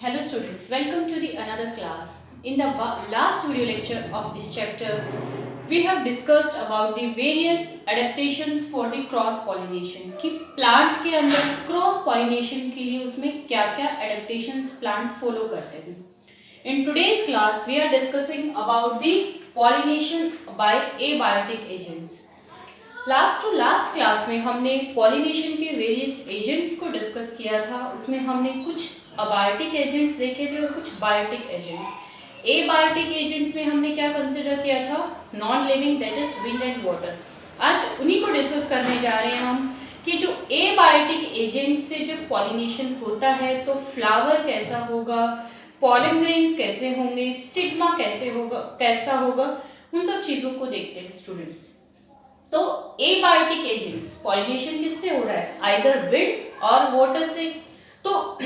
Hello students, welcome to the another class. In the last video lecture of this chapter, we have discussed about the various adaptations for the cross pollination कि plant के अंदर cross pollination के लिए उसमें क्या-क्या adaptations plants follow करते हैं. In today's class, we are discussing about the pollination by abiotic agents. Last class में हमने पॉलिनेशन के वेरियस एजेंट्स को डिस्कस किया था. उसमें हमने कुछ अबायोटिक एजेंट्स देखे थे और कुछ बायोटिक एजेंट्स. एबायोटिक एजेंट्स में हमने क्या कंसिडर किया था? Non living, that is wind and water. आज उन्हीं को डिस्कस करने जा रहे हैं हम कि जो एबायोटिक एजेंट से जब पॉलिनेशन होता है तो फ्लावर कैसा होगा, पॉलन ग्रेन्स कैसे होंगे, स्टिग्मा कैसा होगा, उन सब चीज़ों को देखते हैं स्टूडेंट्स. तो एबायोटिक एजेंट्स पॉलिनेशन किससे हो रहा है? आइदर विंड और वाटर से. तो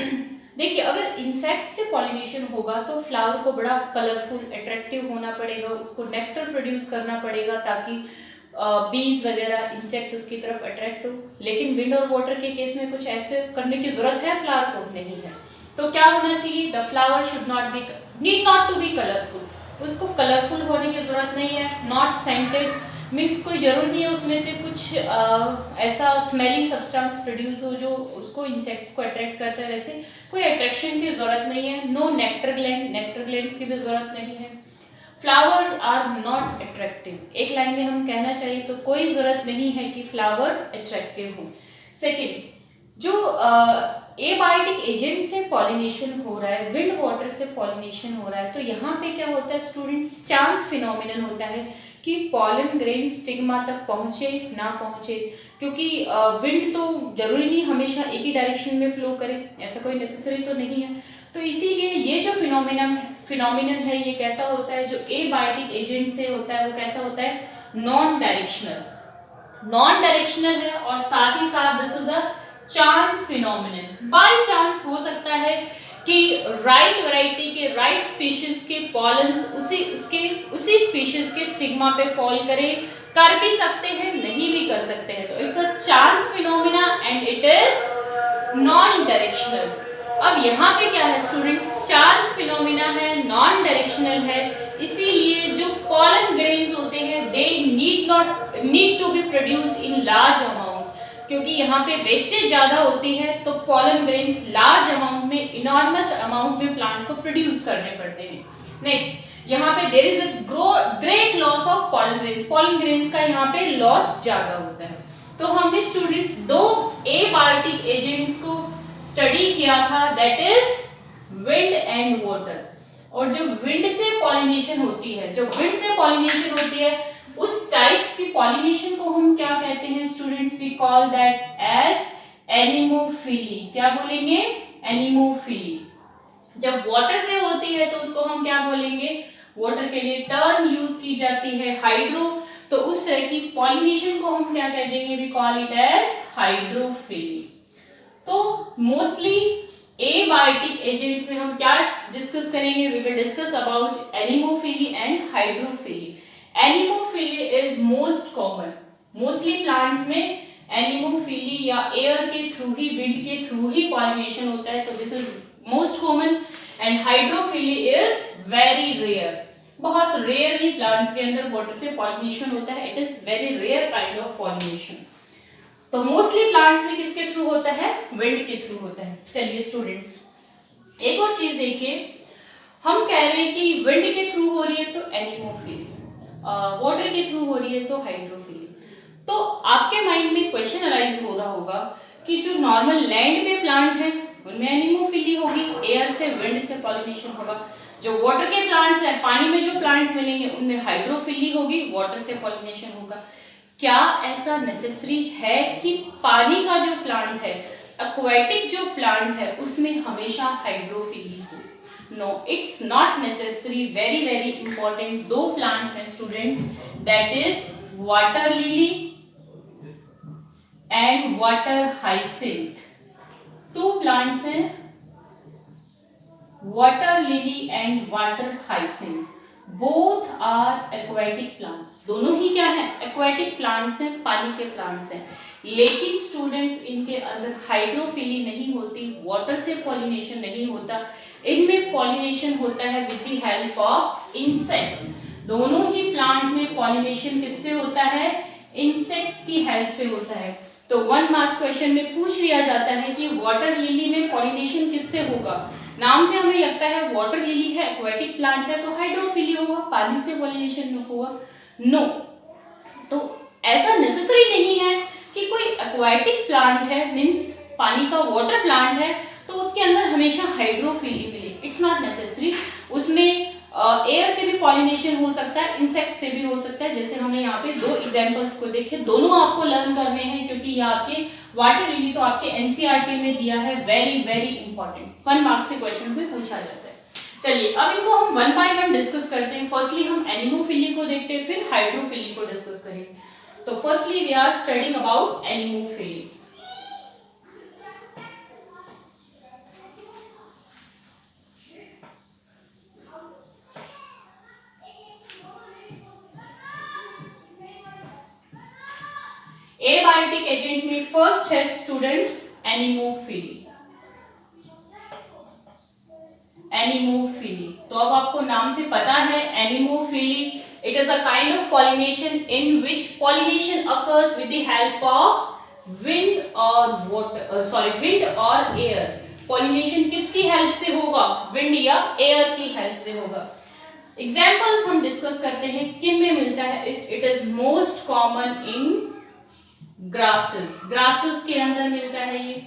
देखिए, अगर इंसेक्ट से पॉलिनेशन होगा तो फ्लावर को बड़ा कलरफुल अट्रैक्टिव होना पड़ेगा, उसको नेक्टर प्रोड्यूस करना पड़ेगा ताकि बीज वगैरह इंसेक्ट उसकी तरफ अट्रैक्ट हो. लेकिन विंड और वाटर के केस में कुछ ऐसे करने की जरूरत है फ्लावर को? नहीं है. तो क्या होना चाहिए? The flower should need not to be colourful. उसको कलरफुल होने की जरूरत नहीं है. नॉट सेंटेड मीन्स कोई जरूर नहीं है उसमें से कुछ ऐसा स्मेली सब्सटेंस प्रोड्यूस हो जो उसको इंसेक्ट्स को अट्रैक्ट करता है. वैसे कोई अट्रैक्शन की जरूरत नहीं है. नो नेक्टर ग्लैंड्स की भी जरूरत नहीं है. Flowers are not attractive. एक लाइन में हम कहना चाहिए तो कोई जरूरत नहीं है कि फ्लावर्स अट्रैक्टिव हो. सेकेंड, जो एबायोटिक एजेंट से पॉलिनेशन हो रहा है, विंड वाटर से पॉलिनेशन हो रहा है, तो यहाँ पे क्या होता है स्टूडेंट्स? चांस फिनोमिनन होता है कि पॉलन ग्रेन स्टिग्मा तक पहुंचे ना पहुंचे. क्योंकि विंड तो जरूरी नहीं हमेशा एक ही डायरेक्शन में फ्लो करे, ऐसा कोई नेसेसरी तो नहीं है. तो इसीलिए ये जो फिनोमिनन है ये कैसा होता है? जो एबायोटिक एजेंट से होता है वो कैसा होता है? नॉन डायरेक्शनल है. और साथ ही साथ this is a chance phenomenon. By chance हो सकता है कि राइट वैरायटी के राइट स्पीशीज के पॉलन्स उसी स्पीशीज के स्टिग्मा पे फॉल कर भी सकते हैं, नहीं भी कर सकते हैं. तो it's a chance phenomena and it is non directional. अब यहाँ पे क्या है स्टूडेंट्स? चांस फिनोमिना है, नॉन डायरेक्शनल है. इसीलिए जो पॉलन ग्रेन्स होते हैं they need to be produced in large amount. क्योंकि यहाँ पे वेस्टेज ज़्यादा होती है तो पॉलन ग्रेन्स लार्ज अमाउंट में, इनॉर्मस अमाउंट में प्लांट को प्रोड्यूस करने पड़ते हैं. नेक्स्ट, यहाँ पे there is a great loss of pollen grains. Pollen grains का यहाँ पे लॉस ज़्यादा होता है. तो हमने स्टूडेंट्स दो एबायोटिक एजेंट्स को स्टडी किया था, that is wind and water. और जो विंड से पॉलिनेशन होती है, उस टाइप की पॉलिनेशन को हम क्या कहते हैं students? We call that as anemophily. क्या बोलेंगे? एनिमोफिली. जब वाटर से होती है तो उसको हम क्या बोलेंगे? वाटर के लिए टर्म यूज की जाती है हाइड्रो. तो उस तरह की पॉलिनेशन को हम क्या कह देंगे? We call it as hydrophily. तो मोस्टली एबायोटिक एजेंट्स में हम क्या डिस्कस करेंगे? We will discuss about anemophily and hydrophily. Anemophily is most common. Mostly plants में एनिमोफिली या एयर के थ्रू ही, विंड के थ्रू ही पॉलिनेशन होता है. तो this is most common. And hydrophily is very rare. बहुत रेयरली प्लांट्स के अंदर वाटर से पॉलिनेशन होता है. It is very rare kind of pollination. तो मोस्टली प्लांट्स में किसके थ्रू होता है? विंड के थ्रू होता है. चलिए स्टूडेंट्स, एक और चीज देखिए. हम कह रहे हैं कि विंड के थ्रू हो रही है तो एनिमोफिली, वाटर के थ्रू हो रही है तो हाइड्रोफिली. तो आपके माइंड में क्वेश्चन अराइज हो रहा होगा कि जो नॉर्मल लैंड पे प्लांट है उनमें एनिमोफिली होगी, एयर से विंड से पॉलिनेशन होगा. जो वाटर के प्लांट्स हैं, पानी में जो प्लांट्स मिलेंगे उनमें हाइड्रोफिली होगी, वाटर से पॉलिनेशन होगा. क्या ऐसा नेसेसरी है कि पानी का जो प्लांट है, एक्वाटिक जो प्लांट है, उसमें हमेशा हाइड्रोफिली हो? No, it's not necessary. Very very important. दो प्लांट हैं students, that is water lily and water hyacinth. Two plants हैं, water lily and water hyacinth. Both are aquatic plants. दोनों ही क्या है? Aquatic plants हैं, पानी के plants हैं. लेकिन स्टूडेंट्स इनके अंदर हाइड्रोफिली नहीं होती, वाटर से पॉलिनेशन नहीं होता, इनमें पॉलिनेशन होता है with the help of insects. दोनों ही प्लांट में पॉलिनेशन किससे होता है? इंसेक्ट्स की हेल्प से होता है। तो 1 मार्क्स क्वेश्चन में पूछ लिया जाता है कि वाटर लिली में पॉलिनेशन किससे होगा? नाम से हमें लगता है वाटर लिली है, एक्वेटिक प्लांट है, तो हाइड्रोफिली होगा, पानी से पॉलिनेशन होगा। नो, तो ऐसा नेसेसरी नहीं है कि कोई एक्वेटिक प्लांट है मींस पानी का वाटर प्लांट है तो उसके अंदर हमेशा हाइड्रोफिली मिले। It's not necessary. उसमें एयर से भी पॉलिनेशन हो सकता है, इंसेक्ट से भी हो सकता है। जैसे हमने यहाँ पे 2 एग्जांपल्स को देखे, दोनों आपको लर्न करने हैं क्योंकि ये आपके वाटर लिली तो आपके एनसीईआरटी में दिया है, वेरी वेरी इंपॉर्टेंट 1 मार्क्स से क्वेश्चन भी पूछा जाता है। चलिए अब इनको हम 1 बाय 1 डिस्कस करते हैं। फर्स्टली हम एनिमोफिली को देखते हैं, फिर हाइड्रोफिली को डिस्कस करेंगे। तो firstly we are studying about anemophily. Abiotic agent में फर्स्ट है स्टूडेंट्स एनिमोफिली। एनिमोफिली, तो अब आपको नाम से पता है anemophily, it is a kind of pollination in which pollination occurs with the help of wind और वाटर, विंड और एयर। पॉलिनेशन किसकी हेल्प से होगा? विंड या एयर की हेल्प से होगा। एग्जाम्पल्स हम डिस्कस करते हैं किन में मिलता है। It is most common in grasses, grasses के अंदर मिलता है ये।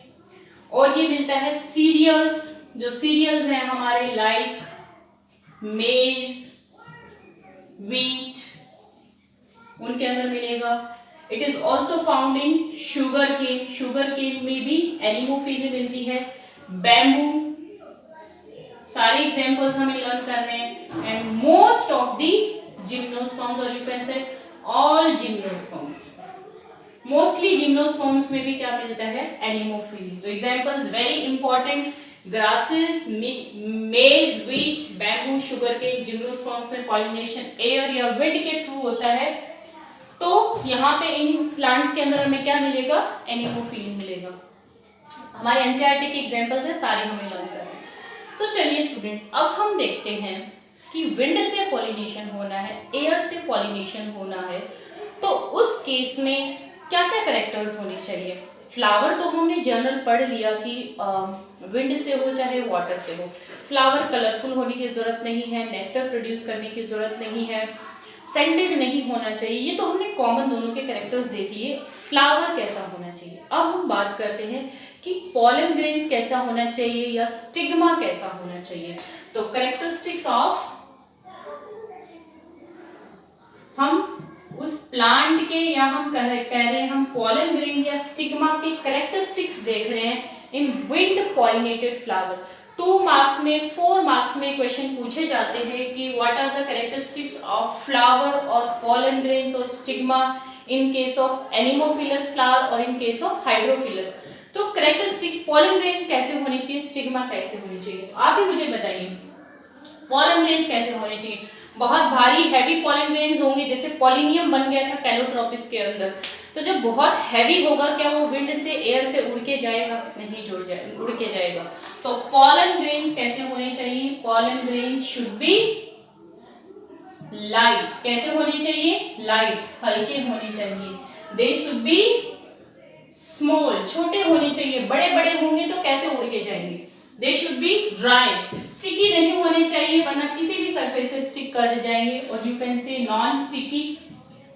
और ये मिलता है सीरियल्स, जो सीरियल्स हैं हमारे लाइक मेज, व्हीट, उनके अंदर मिलेगा। It is also found in sugar cane, sugar cane में भी एनिमोफिली मिलती है। बैम्बू, सारे एग्जांपल्स हमें लर्न करने हैं। And most of the gymnosperms, और you can say all gymnosperms, mostly gymnosperms में भी क्या मिलता है? एनिमोफिली। तो examples very important, grasses, maize, wheat, bamboo, sugar cane. Gymnosperms में पॉलिनेशन एयर या विंड के थ्रू होता है। तो यहाँ पे इन प्लांट्स के अंदर हमें क्या मिलेगा? एनिमोफिली मिलेगा। हमारे एनसीईआरटी के एग्जांपल्स है, सारे हमें लर्न करने। तो चलिए स्टूडेंट्स, अब हम देखते हैं कि विंड से पॉलिनेशन होना है, एयर से पॉलिनेशन होना है, तो उस केस में क्या क्या कैरेक्टर्स होने चाहिए। फ्लावर तो हमने जनरल पढ़ लिया कि विंड से हो चाहे वाटर से हो, फ्लावर कलरफुल होने की जरूरत नहीं है, नेक्टर प्रोड्यूस करने की जरूरत नहीं है, सेंटेड नहीं होना चाहिए। ये तो हमने कॉमन दोनों के कैरेक्टर्स देख लिए। फ्लावर कैसा होना चाहिए, अब हम बात करते हैं कि पॉलन ग्रेन्स कैसा होना चाहिए या स्टिग्मा कैसा होना चाहिए। तो कैरेक्टरिस्टिक्स ऑफ, हम उस प्लांट के या हम कह रहे हैं हम पॉलन ग्रेन्स या स्टिग्मा के कैरेक्टरिस्टिक्स देख रहे हैं in wind pollinated flower. 2 marks में 4 मार्क्स में क्वेश्चन पूछे जाते हैं कि what are the characteristics of flower और पॉलन ग्रेन्स और stigma in case of anemophilous flower और इन केस ऑफ हाइड्रोफिलस। तो कैरेक्टरिस्टिक्स, पॉलन ग्रेन कैसे होनी चाहिए, स्टिग्मा कैसे होनी चाहिए, तो आप ही मुझे बताइए पॉलन ग्रेन्स कैसे होने चाहिए। बहुत भारी हैवी पॉलन ग्रेन्स होंगे, जैसे पॉलिनियम बन गया था कैलोट्रोपिस के अंदर, तो जब बहुत हैवी होगा क्या वो विंड से एयर से उड़ के जाएगा? नहीं, जुड़ जाए, उड़ के जाएगा। तो पॉलन ग्रेन्स कैसे होने चाहिए? Pollen grains should be light. कैसे होने चाहिए? लाइट, हल्के होने चाहिए। दे शुड बी स्मॉल, छोटे होने चाहिए। बड़े बड़े होंगे तो कैसे उड़ के जाएंगे? They should be dry, sticky नहीं होने चाहिए वरना किसी भी सरफेस से स्टिक कर जाएंगे। और यू कैन से non sticky,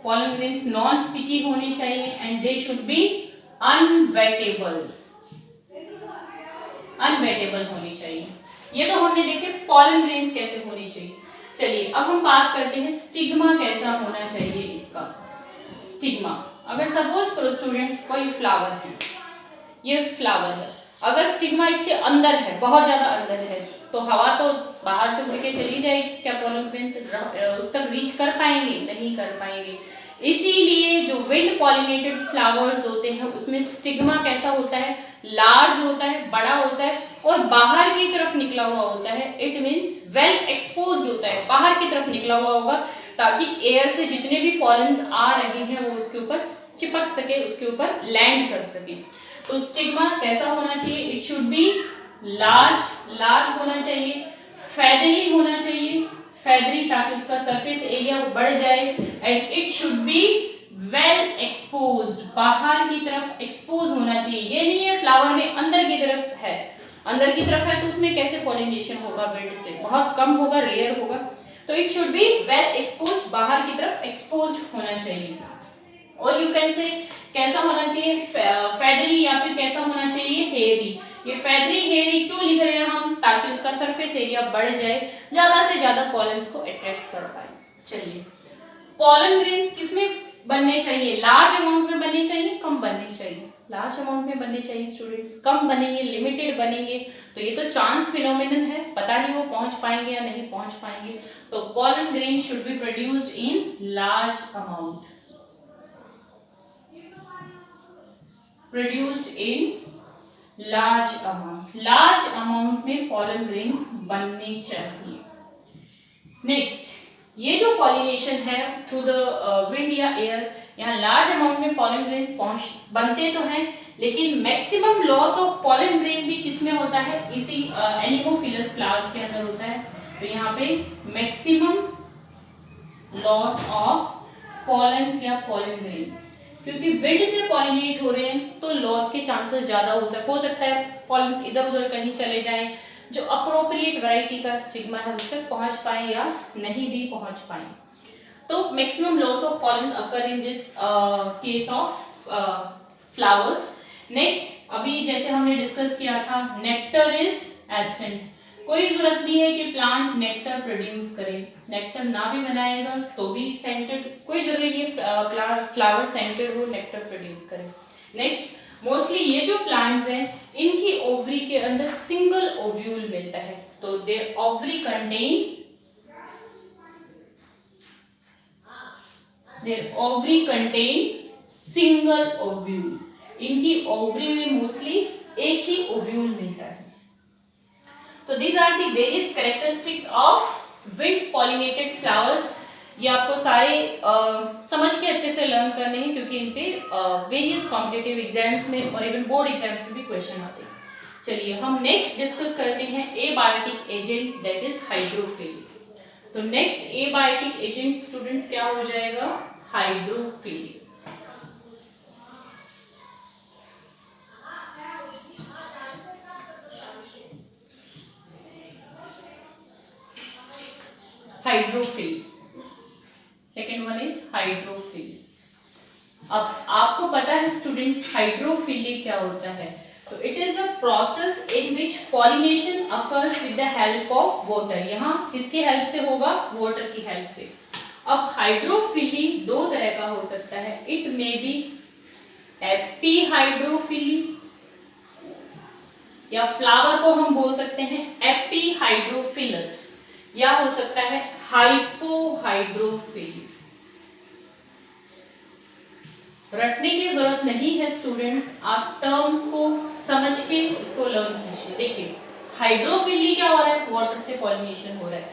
pollen grains non sticky होने चाहिए। And they should be unwettable, unwettable होनी चाहिए। ये तो हमने देखे पॉलन ग्रेन्स कैसे होनी चाहिए। चलिए अब हम बात करते हैं स्टिग्मा कैसा होना चाहिए इसका। स्टिग्मा, अगर सपोज करो स्टूडेंट्स कोई फ्लावर है, ये फ्लावर है, अगर स्टिग्मा इसके अंदर है, बहुत ज्यादा अंदर है, तो हवा तो बाहर से उड़ के चली जाएगी, क्या पॉलन ग्रेन्स उस तक रीच कर पाएंगे? नहीं कर पाएंगे। इसीलिए जो विंड पॉलिनेटेड फ्लावर्स होते हैं उसमें स्टिग्मा कैसा होता है? लार्ज होता है, बड़ा होता है और बाहर की तरफ निकला हुआ होता है। इट मीन्स वेल एक्सपोज्ड होता है, बाहर की तरफ निकला हुआ होगा ताकि एयर से जितने भी पॉलन्स आ रहे हैं वो उसके ऊपर चिपक सके, उसके ऊपर लैंड कर सके। तो स्टिग्मा कैसा होना चाहिए? इट शुड बी लार्ज होना चाहिए, फेदरी होना चाहिए, फेदरी ताकि उसका सरफेस एरिया बढ़ जाए, and it should be well exposed, बाहर की तरफ एक्सपोज होना चाहिए। ये नहीं है फ्लावर में अंदर की तरफ है, अंदर की तरफ है तो उसमें कैसे पॉलिनेशन होगा? विंड से बहुत कम होगा, रेयर होगा। तो it should be well exposed, बाहर की तरफ एक्सपोज्ड होना चाहिए। और यू कैन से कैसा होना चाहिए? फेदरी, या फिर कैसा होना चाहिए? हेयरी। ये फेदरी हेयरी क्यों लिख रहे हैं हम? ताकि उसका सरफेस एरिया बढ़ जाए, ज्यादा से ज्यादा पॉलन्स को अट्रैक्ट कर पाए। चलिए, पॉलन ग्रेन्स किसमें बनने चाहिए? लार्ज अमाउंट में बनने चाहिए, कम बनने चाहिए? लार्ज अमाउंट में बनने चाहिए स्टूडेंट्स। कम बनेंगे, लिमिटेड बनेंगे, तो ये तो चांस फिनोमिनन है, पता नहीं वो पहुंच पाएंगे या नहीं पहुंच पाएंगे। तो pollen grain should be produced in large amount, produced in large amount में पॉलन ग्रेन्स बनने चाहिए। नेक्स्ट, ये जो पॉलिनेशन है थ्रू द विंड या एयर, यहाँ लार्ज अमाउंट में पॉलन ग्रेन्स बनते तो हैं, लेकिन maximum loss of pollen grain भी किसमें होता है? इसी एनिमोफिलस फ्लावर्स के अंदर होता है। तो यहाँ पे मैक्सिमम लॉस ऑफ पॉलन या पॉलन ग्रेन्स, क्योंकि विंड से पॉलिनेट हो रहे हैं तो लॉस के चांसेस ज्यादा हो सकता है पॉलन्स इधर उधर कहीं चले जाएं, जो अप्रोप्रिएट वैरायटी का स्टिग्मा है उस तक पहुंच पाए या नहीं भी पहुंच पाए। तो maximum loss of pollens occur in this case of flowers. Next, अभी जैसे हमने डिस्कस किया था, नेक्टर इज एब्सेंट। कोई जरूरत नहीं है कि प्लांट नेक्टर प्रोड्यूस करे, नेक्टर ना भी बनाएगा तो भी सेंटेड, कोई जरूरी नहीं है फ्लावर सेंटेड हो नेक्टर प्रोड्यूस करे। नेक्स्ट, मोस्टली ये जो प्लांट्स हैं इनकी ओवरी के अंदर सिंगल ओव्यूल मिलता है, तो their ovary contain single ovule. इनकी ओवरी में मोस्टली एक ही ओव्यूल मिलता है। तो these are the various characteristics of wind pollinated flowers। ये आपको सारे समझ के अच्छे से लर्न करने हैं, क्योंकि इन पे वेरियस कॉम्पिटिटिव एग्जाम्स में और इवन बोर्ड एग्जाम्स में भी क्वेश्चन आते हैं। चलिए, हम नेक्स्ट डिस्कस करते हैं abiotic agent, that is hydrophilic. तो नेक्स्ट एबायोटिक एजेंट स्टूडेंट्स क्या हो जाएगा? Hydrophilic. Hydrophil, second one is hydrophil. अब आपको पता है स्टूडेंट्स हाइड्रोफिली क्या होता है? तो it is the process in which pollination occurs with the help of water. यहाँ किसकी हेल्प से होगा? वाटर की हेल्प से। अब हाइड्रोफिली दो तरह का हो सकता है, इट मे बी एपीहाइड्रोफिली, या फ्लावर को हम बोल सकते हैं एपीहाइड्रोफिलस, या हो सकता है हाइपोहाइड्रोफिली। रटने की जरूरत नहीं है स्टूडेंट्स, आप टर्म्स को समझ के उसको लर्न कीजिए। देखिए, हाइड्रोफिली क्या हो रहा है? वाटर से पॉलिनेशन हो रहा है।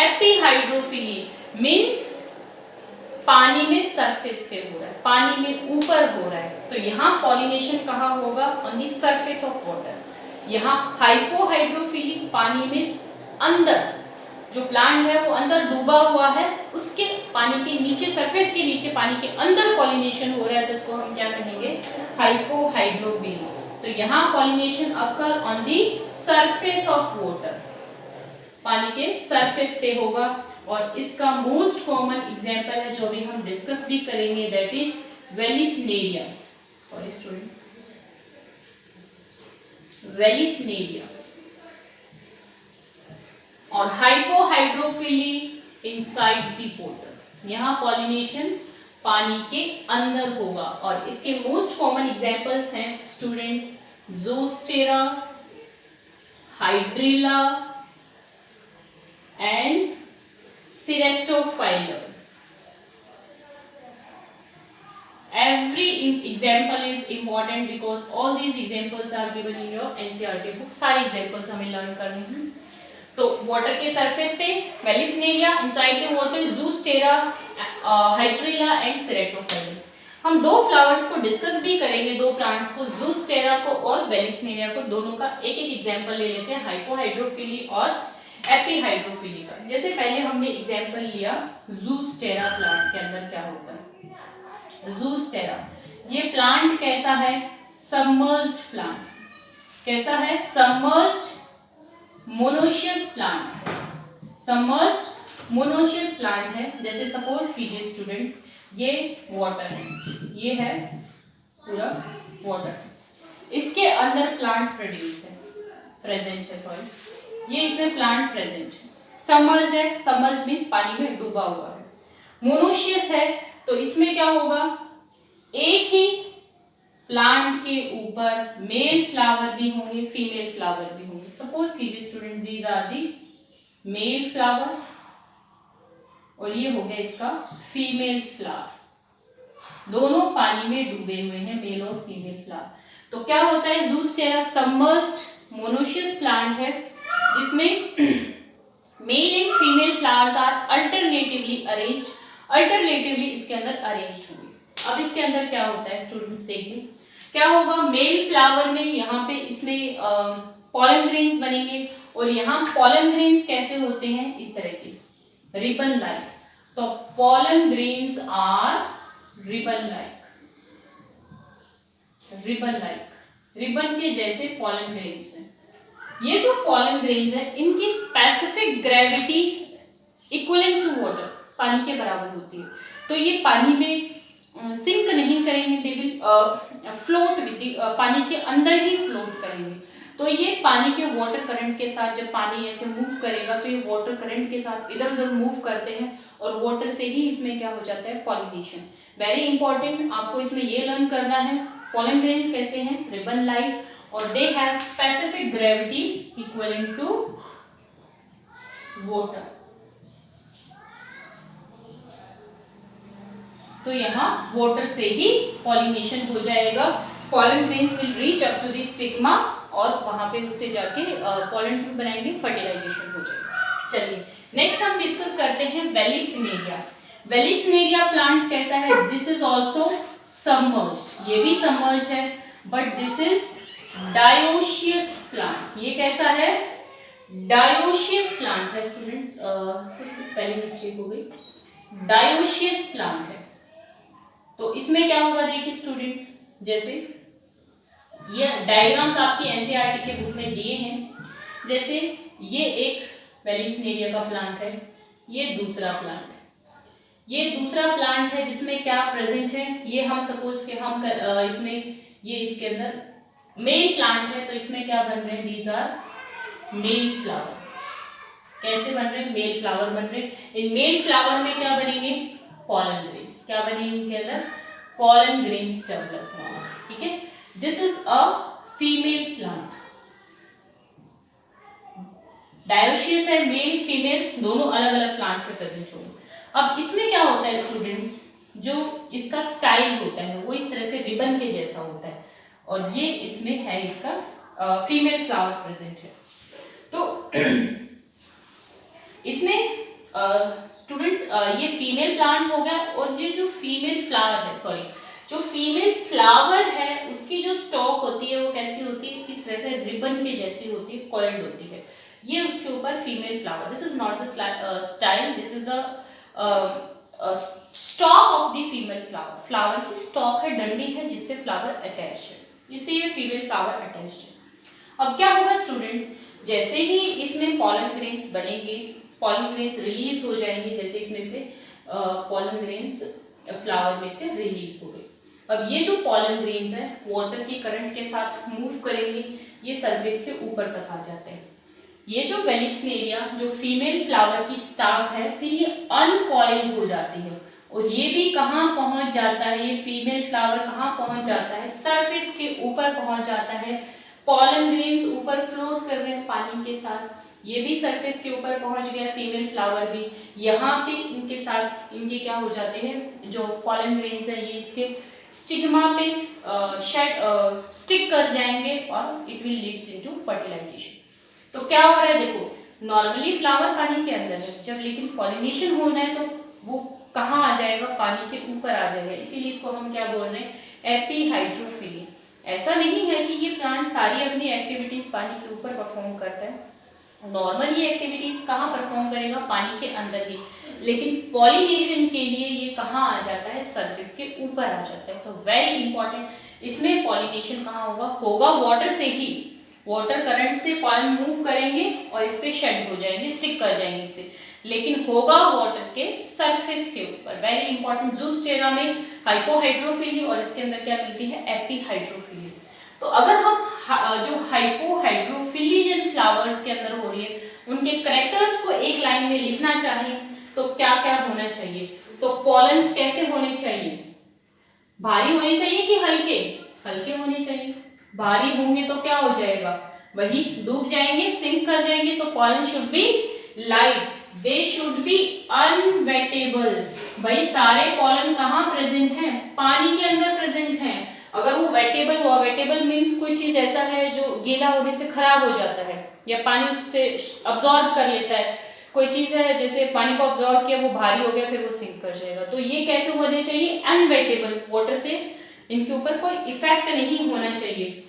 एपीहाइड्रोफिली मींस पानी में सरफेस पे हो रहा है, पानी में ऊपर हो रहा है। तो यहाँ पॉलिनेशन कहाँ होगा? On the surface of water. यहाँ हाइपोहाइड्रोफिली पानी में अंदर, जो प्लांट है वो अंदर डूबा हुआ है, उसके पानी के नीचे, सरफेस के नीचे पानी के अंदर पॉलिनेशन हो रहा है, तो इसको हम क्या कहेंगे? हाइपोहाइड्रोफिली। तो यहाँ pollination occur on the surface of water, पानी के सरफेस पे होगा। और इसका मोस्ट कॉमन एग्जांपल है जो भी हम डिस्कस भी करेंगे, that is vallisneria. Sorry students, vallisneria. और हाइपोहाइड्रोफिली इनसाइड द वाटर, यहाँ पॉलिनेशन पानी के अंदर होगा। और इसके मोस्ट कॉमन एग्जांपल्स हैं students zostera, hydrilla and Ceratophyllum. Every example is important because all these examples are given in your NCERT book. सारे examples हमें learn करने हैं। तो वाटर के सरफेस पे vallisneria, inside the water zostera, hydrilla and ceratophyllum. हम दो flowers को डिस्कस भी करेंगे, दो प्लांट्स को, ज़ूस्टेरा को और वेलिस्नेरिया को, दोनों का एक एक एग्जांपल ले लेते हैं, हाइपोहाइड्रोफिली और एपीहाइड्रोफिली का। जैसे पहले हमने एग्जांपल लिया ज़ूस्टेरा प्लांट के अंदर क्या होता है। ज़ूस्टेरा ये प्लांट कैसा है, सबमर्ज्ड प्लांट। कैसा है, submerged monoecious plant, submerged monoecious plant है। जैसे सपोज कीजिए स्टूडेंट्स, ये वाटर है, ये है पूरा वाटर, इसके अंदर प्लांट प्रोड्यूस है, प्रेजेंट है, सॉरी, ये इसमें प्लांट प्रेजेंट है। सबमर्ज है, सबमर्ज मीन्स पानी में डूबा हुआ है। मोनोशियस है तो इसमें क्या होगा, एक ही प्लांट के ऊपर मेल फ्लावर भी होंगे, फीमेल फ्लावर भी होंगे। सपोज कीजिए student, these are the male flower और ये हो गया इसका फीमेल फ्लावर, दोनों पानी में डूबे हुए हैं, मेल और फीमेल फ्लावर। तो क्या होता है, ज़ूस्टेरा सबमर्ज्ड मोनोशियस प्लांट है जिसमें male and female flowers are alternatively arranged, alternatively इसके अंदर अरेंज्ड होंगे। अब इसके अंदर क्या होता है स्टूडेंट्स, देखिए क्या होगा, मेल फ्लावर में यहाँ पे इसमें पॉलन ग्रेन्स बनेंगे और यहाँ पॉलन ग्रेन्स कैसे होते हैं, इस तरह के रिबन लाइक। तो pollen grains are ribbon like, ribbon like, ribbon के जैसे पॉलन ग्रेन्स हैं। ये जो पॉलन ग्रेन्स है इनकी specific gravity equivalent to water, पानी के बराबर होती है। तो ये पानी में सिंक नहीं करेंगे, दे विल फ्लोट विद, पानी के अंदर ही फ्लोट करेंगे। तो ये पानी के वाटर करंट के साथ, जब पानी ऐसे मूव करेगा तो ये वाटर करंट के साथ इधर उधर मूव करते हैं और वाटर से ही इसमें क्या हो जाता है, पॉलिनेशन। वेरी इंपॉर्टेंट, आपको इसमें ये लर्न करना है पॉलन ग्रेन्स कैसे हैं, रिबन लाइक, और they have specific gravity equivalent to water. तो यहाँ वाटर से ही पॉलिनेशन हो जाएगा, pollen grains will reach up to the stigma और वहां पे उससे जाके पॉलन ट्यूब बनाएंगे, फर्टिलाइजेशन हो जाएगा। चलिए नेक्स्ट हम डिस्कस करते हैं वेलिस्नेरिया। वेलिस्नेरिया प्लांट कैसा है, दिस इज ऑल्सो सबमर्ज्ड, ये भी सबमर्ज्ड है, but this is dioecious plant. ये कैसा है, डायोशियस प्लांट है स्टूडेंट्स, स्पेलिंग मिस्टेक हो गई, डायोशियस प्लांट है। तो इसमें क्या होगा, देखिए स्टूडेंट्स, जैसे ये डायग्राम्स आपकी एनसीईआरटी के बुक में दिए हैं। जैसे ये एक वेलिस्नेरिया का प्लांट है, ये दूसरा प्लांट है, ये दूसरा प्लांट है जिसमें क्या प्रेजेंट है, ये हम सपोज के हम इसमें ये इसके अंदर मेल प्लांट है, तो इसमें क्या बन रहे हैं, दीज आर मेल फ्लावर। कैसे बन रहे हैं, मेल फ्लावर बन रहे हैं। इन मेल फ्लावर में क्या बनेंगे, पॉलन ग्रेन्स, क्या बनेंगे इनके अंदर, पॉलन ग्रेन्स डेवलप होंगे, ठीक है। This is a female plant, dioecious है, मेल फीमेल दोनों अलग अलग प्लांट्स में प्रेजेंट होंगे। अब इसमें क्या होता है स्टूडेंट्स, जो इसका स्टाइल होता है वो इस तरह से रिबन के जैसा होता है और ये इसमें है इसका फीमेल फ्लावर प्रेजेंट है। तो इसमें स्टूडेंट्स ये फीमेल प्लांट हो गया और ये जो फीमेल फ्लावर है, सॉरी, जो फीमेल फ्लावर है उसकी जो स्टॉक होती है वो कैसी होती है, इस तरह से रिबन के जैसी होती है, कॉइल्ड होती है। ये उसके ऊपर female flower, this is not the style, this is the stock of the female flower. Flower की स्टॉक है, डंडी है जिससे फ्लावर अटैच है, इससे ये फीमेल फ्लावर अटैच्ड है। अब क्या होगा स्टूडेंट्स, जैसे ही इसमें पॉलन ग्रेन्स बनेंगे, पॉलन ग्रेन्स रिलीज हो जाएंगे, जैसे इसमें से पॉलन ग्रेन्स फ्लावर में से रिलीज हो गए। अब ये जो पॉलन ग्रेन्स है वाटर की करंट के साथ मूव करेंगे, ये सरफेस के ऊपर तक आ जाते हैं। ये जो वेलिस्नेरिया जो फीमेल फ्लावर की स्टाक है, फिर ये अनकॉइल हो जाती है और ये भी कहाँ पहुंच जाता है, ये फीमेल फ्लावर कहाँ पहुंच जाता है, सरफेस के ऊपर पहुंच जाता है। पॉलन ग्रेन्स ऊपर फ्लोट कर रहे हैं पानी के साथ, ये भी सरफेस के ऊपर पहुंच गया, फीमेल फ्लावर भी। यहाँ पे इनके साथ इनके क्या हो जाते हैं, जो पॉलन ग्रेन्स है ये इसके स्टिग्मा पे स्टिक कर जाएंगे और it will leads into fertilization. तो क्या हो रहा है, देखो नॉर्मली फ्लावर पानी के अंदर है, जब लेकिन पॉलिनेशन होना है तो वो कहाँ आ जाएगा, पानी के ऊपर आ जाएगा, इसीलिए इसको हम क्या बोल रहे हैं, एपीहाइड्रोफिली। ऐसा नहीं है कि ये प्लांट सारी अपनी एक्टिविटीज पानी के ऊपर परफॉर्म करता है, नॉर्मल ये एक्टिविटीज कहाँ परफॉर्म करेगा, पानी के अंदर ही, लेकिन पॉलिनेशन के लिए ये कहाँ आ जाता है, सरफेस के ऊपर आ जाता है। तो वेरी इंपॉर्टेंट, इसमें पॉलिनेशन कहाँ होगा, होगा वाटर से ही, वाटर करंट से पॉलन मूव करेंगे और इस पे शेड हो जाएंगे, स्टिक कर जाएंगे इसे, लेकिन होगा वाटर के सरफेस के ऊपर। वेरी इंपॉर्टेंट, ज़ूस्टेरा में हाइपोहाइड्रोफिली और इसके अंदर क्या मिलती है, एपीहाइड्रोफिली। तो अगर हम जो हाइपोहाइड्रोफिली जिन फ्लावर्स के अंदर हो रही है उनके करेक्टर्स को एक लाइन में लिखना चाहिए तो क्या क्या होना चाहिए, तो पॉलन्स कैसे होने चाहिए, भारी होने चाहिए कि हल्के, हल्के होने चाहिए। भारी होंगे तो क्या हो जाएगा, वही डूब जाएंगे, सिंक कर जाएंगे। तो pollen should be light, they should be unwettable. भाई सारे पॉलन कहाँ प्रेजेंट हैं, पानी के अंदर प्रेजेंट हैं। अगर वो वेटेबल हुआ, वेटेबल मीन्स कोई चीज ऐसा है जो गीला होने से खराब हो जाता है या पानी उससे अब्सॉर्ब कर लेता है, कोई चीज है जैसे पानी को अब्सॉर्ब किया, वो भारी हो गया, फिर वो सिंक कर जाएगा। तो ये कैसे होने चाहिए, अनवेटेबल, वाटर से इनके ऊपर कोई इफेक्ट नहीं होना चाहिए।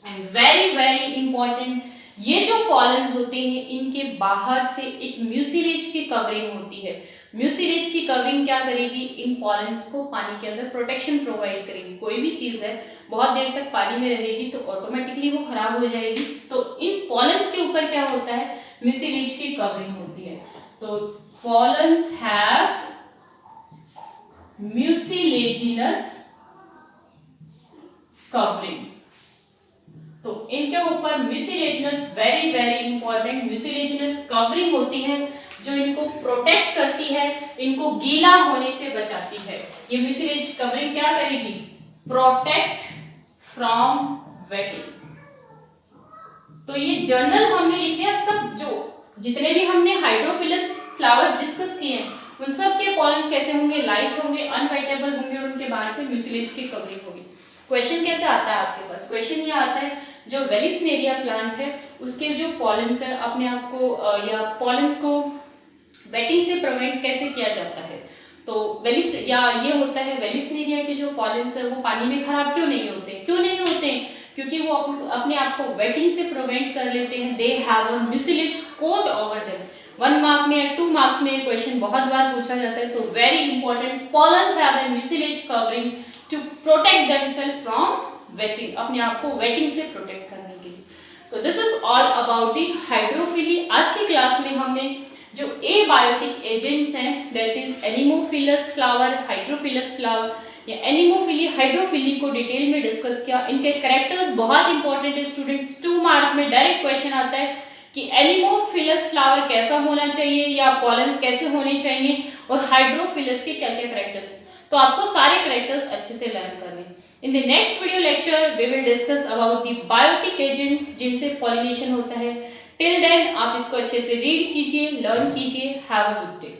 एंड वेरी वेरी इंपॉर्टेंट, ये जो पॉलन्स होते हैं इनके बाहर से एक म्यूसिलेज की कवरिंग होती है। म्यूसिलेज की कवरिंग क्या करेगी, इन पॉलन्स को पानी के अंदर प्रोटेक्शन प्रोवाइड करेगी। कोई भी चीज है बहुत देर तक पानी में रहेगी तो ऑटोमेटिकली वो खराब हो जाएगी। तो इन पॉलन्स के ऊपर क्या होता है, म्यूसिलेज की कवरिंग होती है। तो पॉलन्स हैव म्यूसिलेजिनस कवरिंग। तो इनके ऊपर mucilaginous, very very important, mucilaginous covering होती है जो इनको प्रोटेक्ट करती है, इनको गीला होने से बचाती है। ये म्यूसिलेज कवरिंग क्या करेगी, प्रोटेक्ट फ्रॉम वेटिंग। तो ये जर्नल हमने लिखे सब, जो जितने भी हमने हाइड्रोफिलस फ्लावर डिस्कस किए हैं उन सब के पॉलन्स कैसे होंगे, लाइट होंगे, अनवेटेबल होंगे और उनके बाहर से म्यूसिलेज की कवरिंग होगी। क्वेश्चन कैसे आता है आपके पास, क्वेश्चन ये आता है जो वेलिस्नेरिया प्लांट है उसके जो पॉलन्स है अपने आप को या पॉलन्स को वेटिंग से प्रिवेंट कैसे किया जाता है। तो वेलिस या ये होता है वेलिस्नेरिया के जो पॉलन्स है वो पानी में खराब क्यों नहीं होते, क्यों नहीं होते, क्योंकि वो अपने आप को वेटिंग से प्रिवेंट कर लेते हैं। They have a mucilage coat over them. 1 mark में या 2 मार्क्स में ये क्वेश्चन बहुत बार पूछा जाता है। तो very important, pollens have a mucilage covering to protect themselves from wetting, अपने आप को वेटिंग से प्रोटेक्ट करने के लिए। तो this is all about the hydrophily. आज की क्लास में हमने जो एबायोटिक एजेंट्स हैं that is anemophilous flower, hydrophilous flower या एनिमोफिली, हाइड्रोफिली को डिटेल में डिस्कस किया। इनके कैरेक्टर्स बहुत इंपॉर्टेंट है स्टूडेंट्स, 2 मार्क में डायरेक्ट क्वेश्चन आता है कि एनिमोफिलस फ्लावर कैसा होना चाहिए या पॉलन्स कैसे होने चाहिए और हाइड्रोफिलस के क्या क्या कैरेक्टर्स। तो आपको सारे कैरेक्टर्स अच्छे से लर्न करने। In the next video lecture we will discuss about the biotic agents जिनसे पॉलिनेशन होता है। टिल देन आप इसको अच्छे से रीड कीजिए, लर्न कीजिए। Have a good day.